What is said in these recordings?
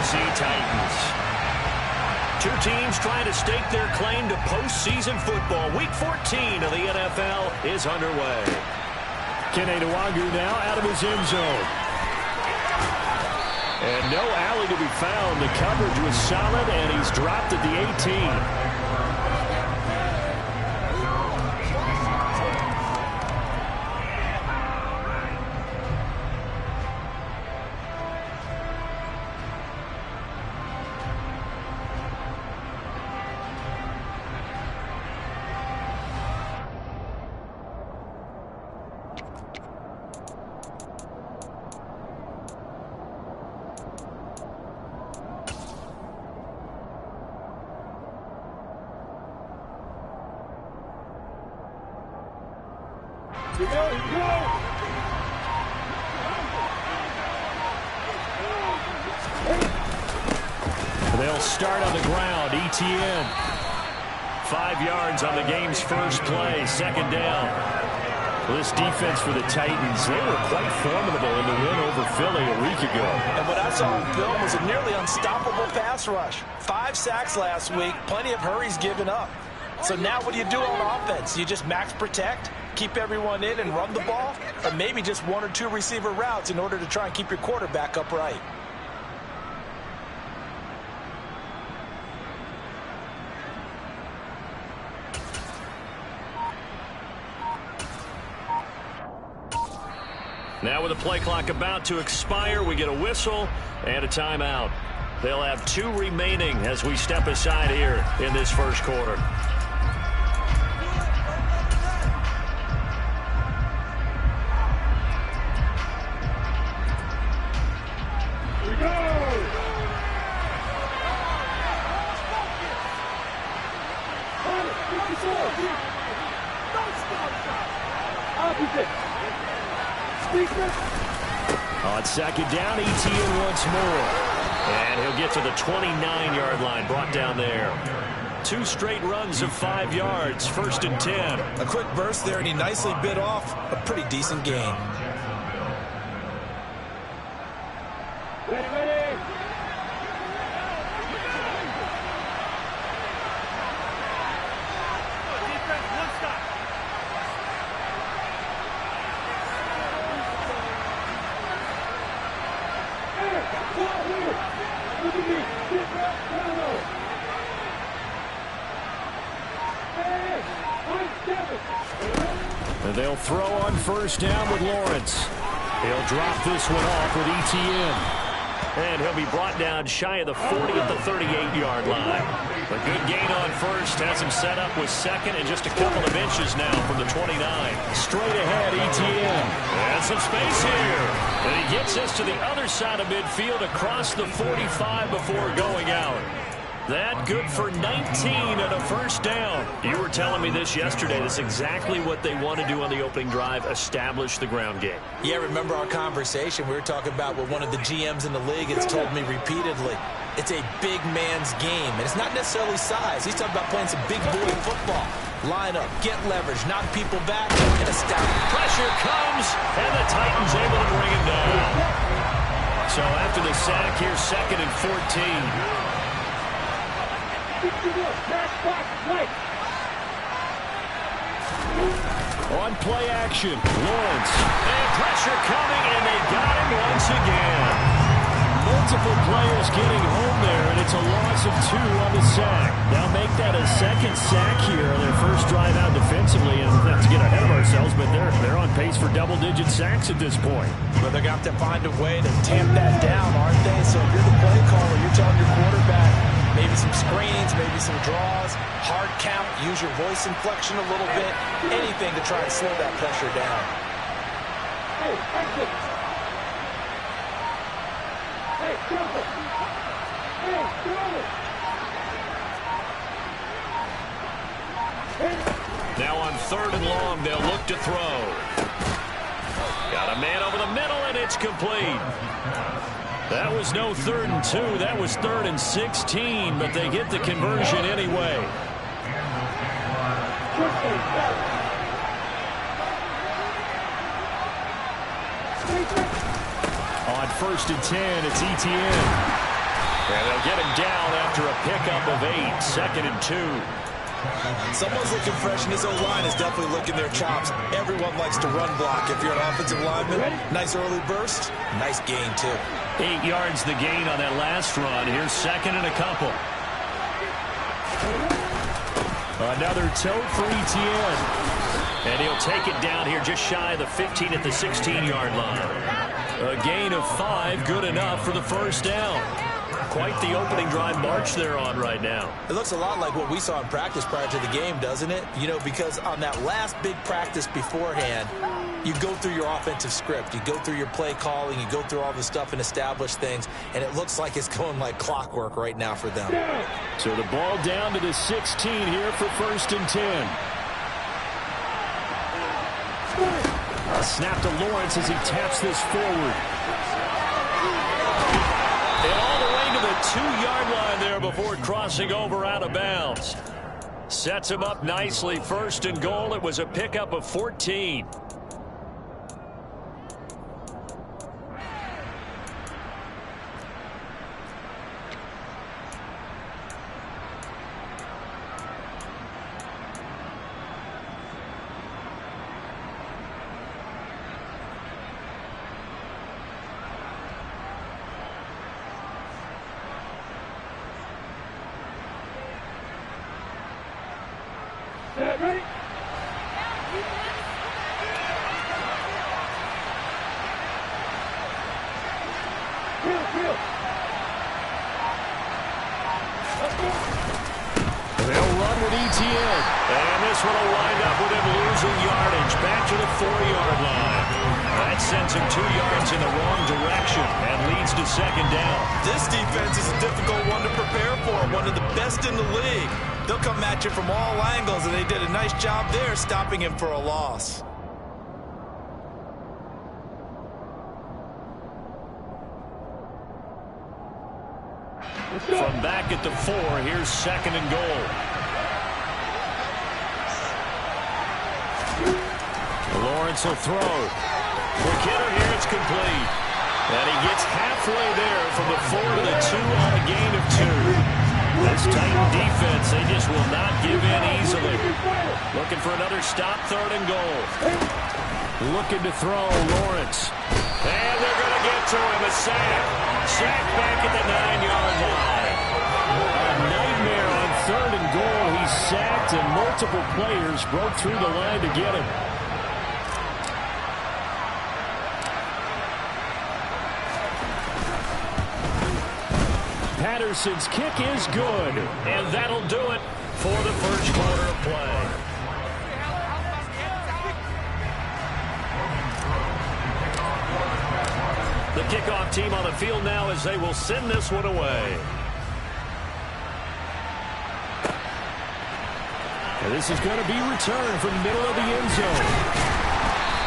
Tennessee Titans. Two teams trying to stake their claim to postseason football. Week 14 of the NFL is underway. Kene Nwangwu now out of his end zone. And no alley to be found. The coverage was solid, and he's dropped at the 18. They'll start on the ground. ETN. 5 yards on the game's first play. Second down. Well, this defense for the Titans, they were quite formidable in the win over Philly a week ago. And what I saw on film was a nearly unstoppable pass rush. 5 sacks last week. Plenty of hurries given up. So now what do you do on offense? You just max protect, keep everyone in and run the ball, or maybe just 1 or 2 receiver routes in order to try and keep your quarterback upright. Now with the play clock about to expire, we get a whistle and a timeout. They'll have 2 remaining as we step aside here in this first quarter. On second down, ETN once more. And he'll get to the 29-yard line, brought down there. 2 straight runs of 5 yards, 1st and 10. A quick burst there, and he nicely bit off a pretty decent gain. And they'll throw on first down with Lawrence. He'll drop this one off with ETN. And he'll be brought down shy of the 40 at the 38-yard line. A good gain on first has him set up with second and just a couple of inches now from the 29. Straight ahead, ETN. And some space here. And he gets us to the other side of midfield across the 45 before going out. That good for 19 and a first down. You were telling me this yesterday. That's exactly what they want to do on the opening drive, establish the ground game. Yeah, remember our conversation? We were talking about what one of the GMs in the league has told me repeatedly. It's a big man's game, and it's not necessarily size. He's talking about playing some big boy football. Line up, get leverage, knock people back, and astound. Pressure comes, and the Titans able to bring him down. So after the sack, here's 2nd and 14. On play action, Lawrence. And pressure coming, and they got him once again. Multiple players getting home there, and it's a loss of 2 on the sack. Now make that a 2nd sack here on their first drive out defensively, and not to get ahead of ourselves, but they're on pace for double-digit sacks at this point. But they're going to have to find a way to tamp that down, aren't they? So if you're the play caller, you're telling your quarterback, maybe some screens, maybe some draws, hard count, use your voice inflection a little bit, anything to try and slow that pressure down. Hey, exit. Hey, jump it. Hey, throw it. Now on 3rd and long, they'll look to throw. Got a man over the middle, and it's complete. That was no 3rd and 2. That was 3rd and 16, but they get the conversion anyway. On 1st and 10, it's ETN. And they'll get him down after a pickup of 8, 2nd and 2. Someone's looking fresh, and his O-line is definitely licking their chops. Everyone likes to run block. If you're an offensive lineman, nice early burst, nice gain, too. 8 yards the gain on that last run. Here's 2nd and a couple. Another tote for Etienne. And he'll take it down here just shy of the 15 at the 16-yard line. A gain of 5, good enough for the first down. Quite the opening drive march they're on right now. It looks a lot like what we saw in practice prior to the game, doesn't it? You know, because on that last big practice beforehand, you go through your offensive script. You go through your play calling. You go through all the stuff and establish things. And it looks like it's going like clockwork right now for them. So the ball down to the 16 here for 1st and 10. A snap to Lawrence as he taps this forward. And all the way to the 2-yard line there before crossing over out of bounds. Sets him up nicely. 1st and goal. It was a pickup of 14. Ready? They'll run with Etienne. And this one will wind up with him losing yardage back to the 4-yard line. That sends him 2 yards in the wrong direction and leads to 2nd down. This defense is a difficult one to prepare for, one of the best in the league. They'll come at you from all angles, and they did a nice job there stopping him for a loss. From back at the 4, here's 2nd and goal. Lawrence will throw. The kidder here, it's complete. And he gets halfway there from the 4 to the 2 on a gain of 2. This Titan defense, they just will not give in easily. Looking for another stop, 3rd and goal. Looking to throw, Lawrence. And they're going to get to him, a sack. Sack back at the 9-yard line. A nightmare on 3rd and goal. He's sacked, and multiple players broke through the line to get him. Patterson's kick is good. And that'll do it for the first quarter of play. The kickoff team on the field now as they will send this one away. And this is going to be returned from the middle of the end zone.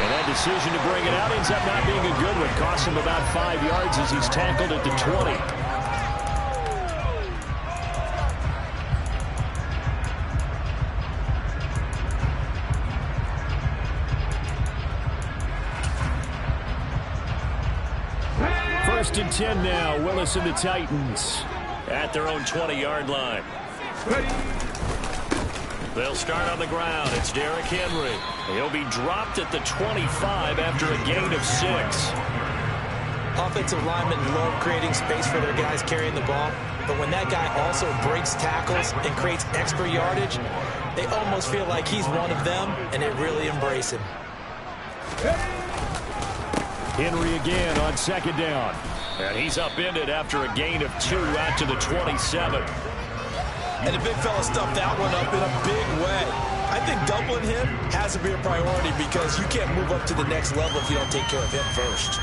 And that decision to bring it out ends up not being a good one. Costs him about 5 yards as he's tackled at the 20. First and 10 now. Willis and the Titans at their own 20-yard line. They'll start on the ground. It's Derrick Henry. He'll be dropped at the 25 after a gain of 6. Offensive linemen love creating space for their guys carrying the ball, but when that guy also breaks tackles and creates extra yardage, they almost feel like he's one of them, and they really embrace him. Henry again on 2nd down. And he's upended after a gain of 2 out to the 27. And the big fella stuffed that one up in a big way. I think doubling him has to be a priority because you can't move up to the next level if you don't take care of him first.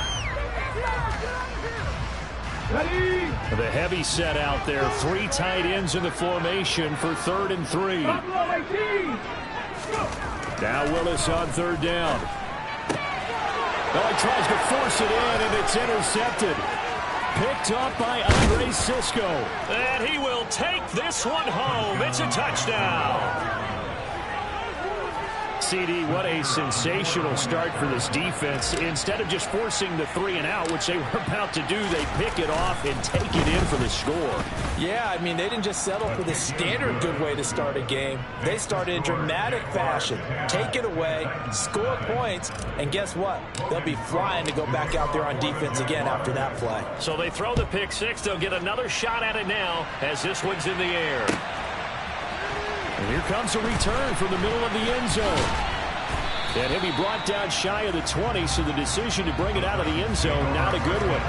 The heavy set out there. 3 tight ends in the formation for 3rd and 3. Now Willis on 3rd down. Oh, he tries to force it in, and it's intercepted. Picked up by Andre Cisco. And he will take this one home. It's a touchdown. CD, what a sensational start for this defense. Instead of just forcing the 3-and-out, which they were about to do, they pick it off and take it in for the score. Yeah, I mean, they didn't just settle for the standard good way to start a game. They started in dramatic fashion. Take it away, score points, and guess what? They'll be flying to go back out there on defense again after that play. So they throw the pick six. They'll get another shot at it now as this one's in the air. And here comes a return from the middle of the end zone. And he'll be brought down shy of the 20, so the decision to bring it out of the end zone, not a good one.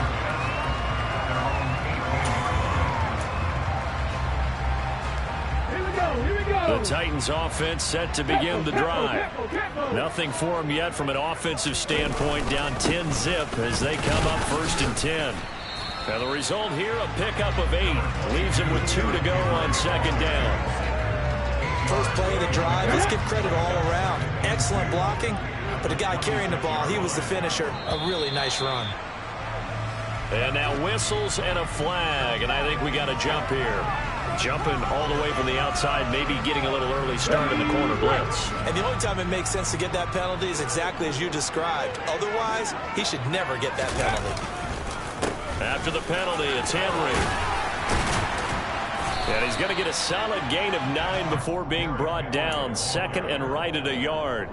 The Titans offense set to begin the drive. Nothing for them yet from an offensive standpoint, down 10-zip as they come up 1st and 10. And the result here, a pickup of 8. Leaves them with 2 to go on 2nd down. First play of the drive, let's give credit all around. Excellent blocking, but the guy carrying the ball, he was the finisher. A really nice run. And now whistles and a flag, and I think we got a jump here. Jumping all the way from the outside, maybe getting a little early start in the corner blitz. And the only time it makes sense to get that penalty is exactly as you described. Otherwise, he should never get that penalty. After the penalty, it's Henry. And he's going to get a solid gain of 9 before being brought down. 2nd and right at a yard.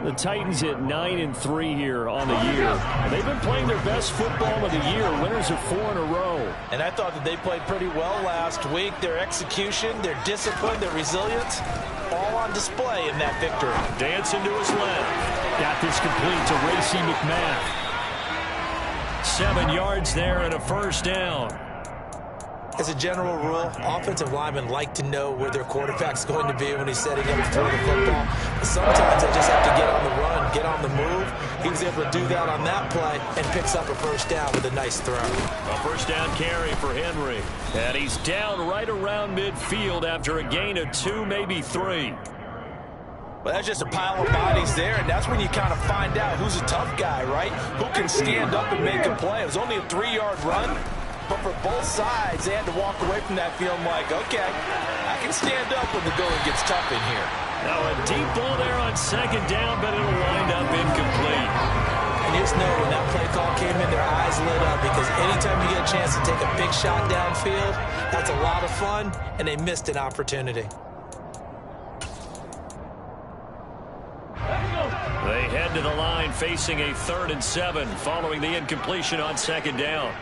The Titans at 9-3 here on the year. And they've been playing their best football of the year. Winners of 4 in a row. And I thought that they played pretty well last week. Their execution, their discipline, their resilience, all on display in that victory. Dancing to his left. Got this complete to Racey McMath. 7 yards there and a 1st down. As a general rule, offensive linemen like to know where their quarterback's going to be when he's setting up to throw the football. But sometimes they just have to get on the run, get on the move. He was able to do that on that play and picks up a 1st down with a nice throw. A 1st down carry for Henry. And he's down right around midfield after a gain of 2, maybe 3. Well, that's just a pile of bodies there, and that's when you kind of find out who's a tough guy, right? Who can stand up and make a play. It was only a 3-yard run. But for both sides, they had to walk away from that feeling like, okay, I can stand up when the going gets tough in here. Now a deep ball there on 2nd down, but it'll wind up incomplete. And you just know when that play call came in, their eyes lit up because anytime you get a chance to take a big shot downfield, that's a lot of fun, and they missed an opportunity. They head to the line facing a 3rd and 7 following the incompletion on 2nd down.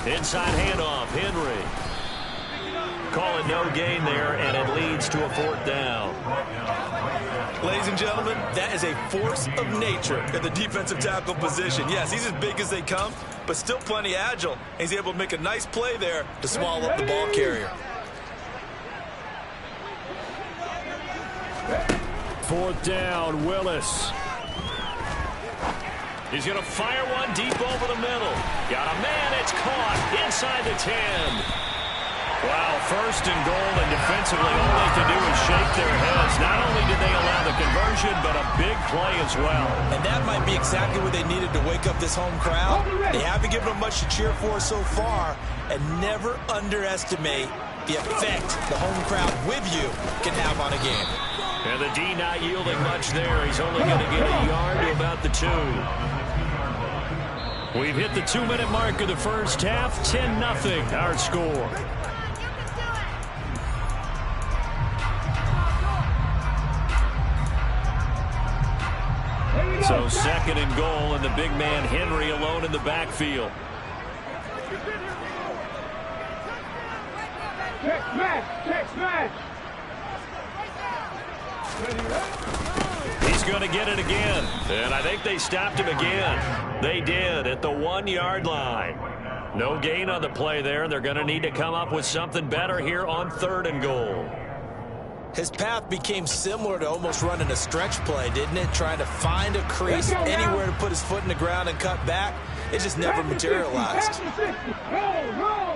Inside handoff, Henry. Call it no gain there, and it leads to a 4th down. Ladies and gentlemen, that is a force of nature in the defensive tackle position. Yes, he's as big as they come, but still plenty agile. He's able to make a nice play there to swallow up the ball carrier. 4th down, Willis. He's going to fire one deep over the middle. Got a man, it's caught inside the 10. Wow, 1st and goal, and defensively all they can do is shake their heads. Not only did they allow the conversion, but a big play as well. And that might be exactly what they needed to wake up this home crowd. They haven't given them much to cheer for so far, and never underestimate the effect the home crowd with you can have on a game. And the D not yielding much there. He's only going to get a yard to about the 2. We've hit the 2-minute mark of the 1st half. 10-0 our score. So 2nd and goal, and the big man Henry alone in the backfield. Check smash. He's going to get it again, and I think they stopped him again. They did at the 1-yard line. No gain on the play there, and they're going to need to come up with something better here on 3rd and goal. His path became similar to almost running a stretch play, didn't it? Trying to find a crease, anywhere to put his foot in the ground and cut back. It just never materialized. Roll.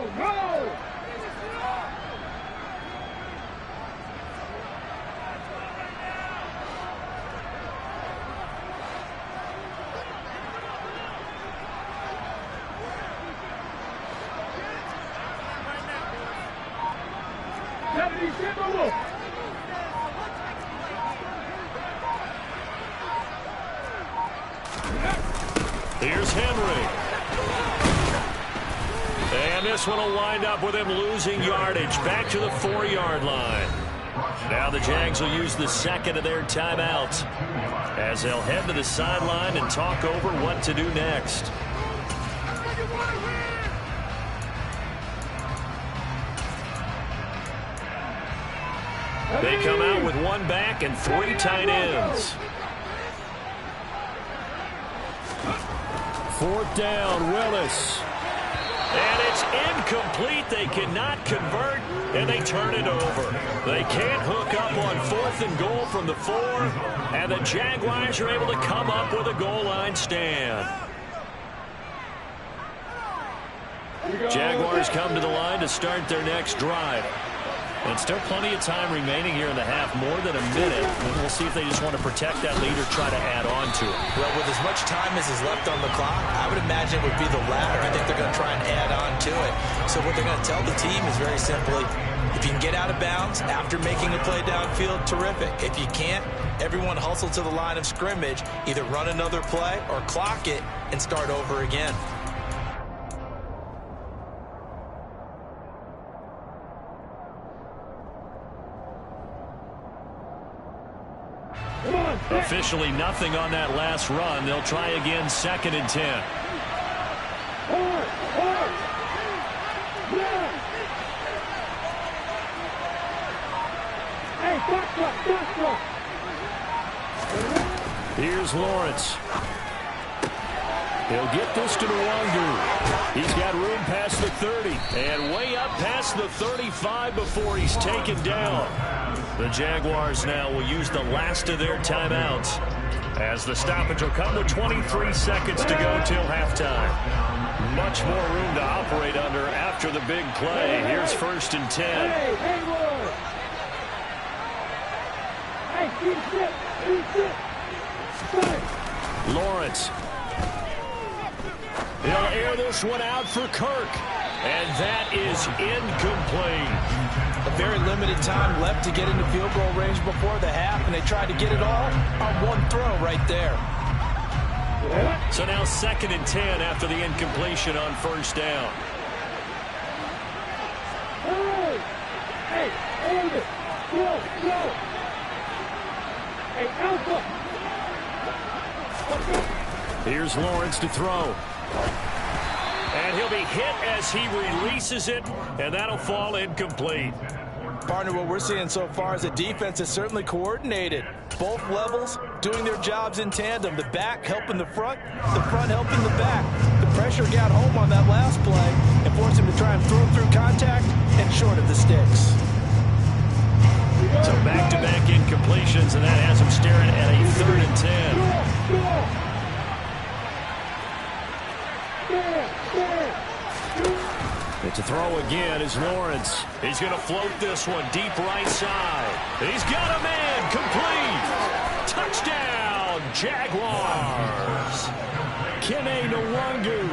77 Wolf. Henry. And this one will wind up with him losing yardage back to the 4-yard line. Now the Jags will use the second of their timeouts as they'll head to the sideline and talk over what to do next. They come out with one back and 3 tight ends. 4th down, Willis. And it's incomplete. They cannot convert, and they turn it over. They can't hook up on 4th and goal from the 4, and the Jaguars are able to come up with a goal line stand. Jaguars come to the line to start their next drive. And still plenty of time remaining here in the half, more than a minute. And we'll see if they just want to protect that lead or try to add on to it. Well, with as much time as is left on the clock, I would imagine it would be the latter. I think they're going to try and add on to it. So what they're going to tell the team is very simply, if you can get out of bounds after making a play downfield, terrific. If you can't, everyone hustle to the line of scrimmage, either run another play or clock it and start over again. Officially nothing on that last run. They'll try again, 2nd and 10. Here's Lawrence. He'll get this to Nwangu. He's got room past the 30. And way up past the 35 before he's taken down. The Jaguars now will use the last of their timeouts as the stoppage will come with 23 seconds to go till halftime. Much more room to operate under after the big play. Here's 1st and 10. Lawrence. He'll air this one out for Kirk. And that is incomplete. A very limited time left to get into field goal range before the half, and they tried to get it all on one throw right there. So now 2nd and 10 after the incompletion on 1st down. Hey, hold it. Go. Hey, Alpha. Here's Lawrence to throw. And he'll be hit as he releases it, and that'll fall incomplete. Partner, what we're seeing so far is the defense is certainly coordinated. Both levels doing their jobs in tandem. The back helping the front helping the back. The pressure got home on that last play and forced him to try and throw through contact and short of the sticks. So back-to-back incompletions, and that has him staring at a 3rd and 10. To throw again is Lawrence. He's going to float this one deep right side. He's got a man complete. Touchdown, Jaguars. Kene Nwangu.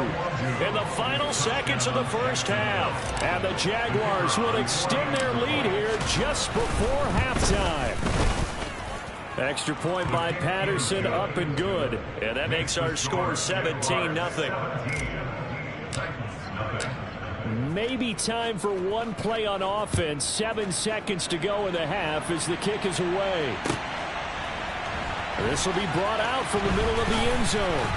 In the final seconds of the first half. And the Jaguars will extend their lead here just before halftime. Extra point by Patterson, up and good. And that makes our score 17-0. Maybe time for one play on offense. 7 seconds to go in the half as the kick is away. This will be brought out from the middle of the end zone.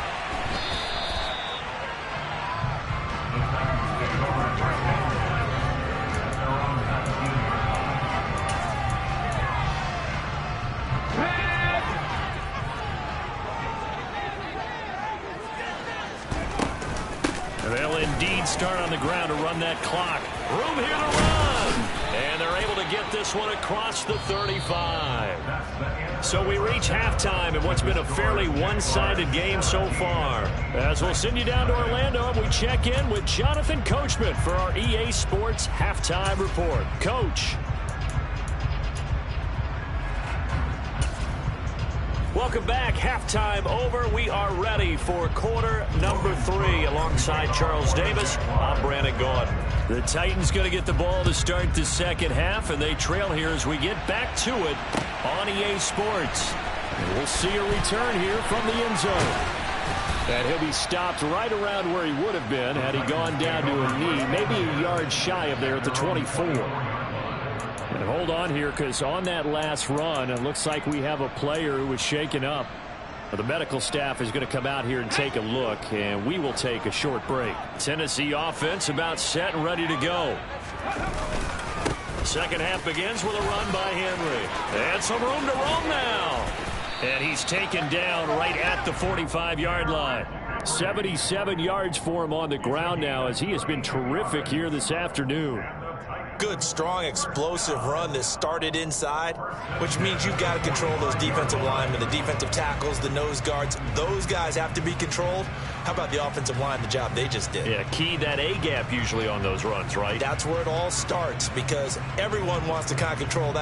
They'll indeed start on the ground to run that clock. Room here to run. And they're able to get this one across the 35. So we reach halftime in what's been a fairly one-sided game so far. As we'll send you down to Orlando, and we check in with Jonathan Coachman for our EA Sports Halftime Report. Coach. Welcome back. Halftime over. We are ready for quarter number 3 alongside Charles Davis. I'm Brandon Gordon. The Titans going to get the ball to start the second half, and they trail here as we get back to it on EA Sports. And we'll see a return here from the end zone. And he'll be stopped right around where he would have been had he gone down to a knee, maybe a yard shy of there at the 24. And hold on here, because on that last run, it looks like we have a player who was shaken up. The medical staff is going to come out here and take a look, and we will take a short break. Tennessee offense about set and ready to go. Second half begins with a run by Henry. And some room to roam now. And he's taken down right at the 45-yard line. 77 yards for him on the ground now, as he has been terrific here this afternoon. Good, strong, explosive run that started inside, which means you've got to control those defensive linemen, the defensive tackles, the nose guards. Those guys have to be controlled. How about the offensive line, the job they just did? Yeah, key that A-gap usually on those runs, right? That's where it all starts, because everyone wants to kind of control that.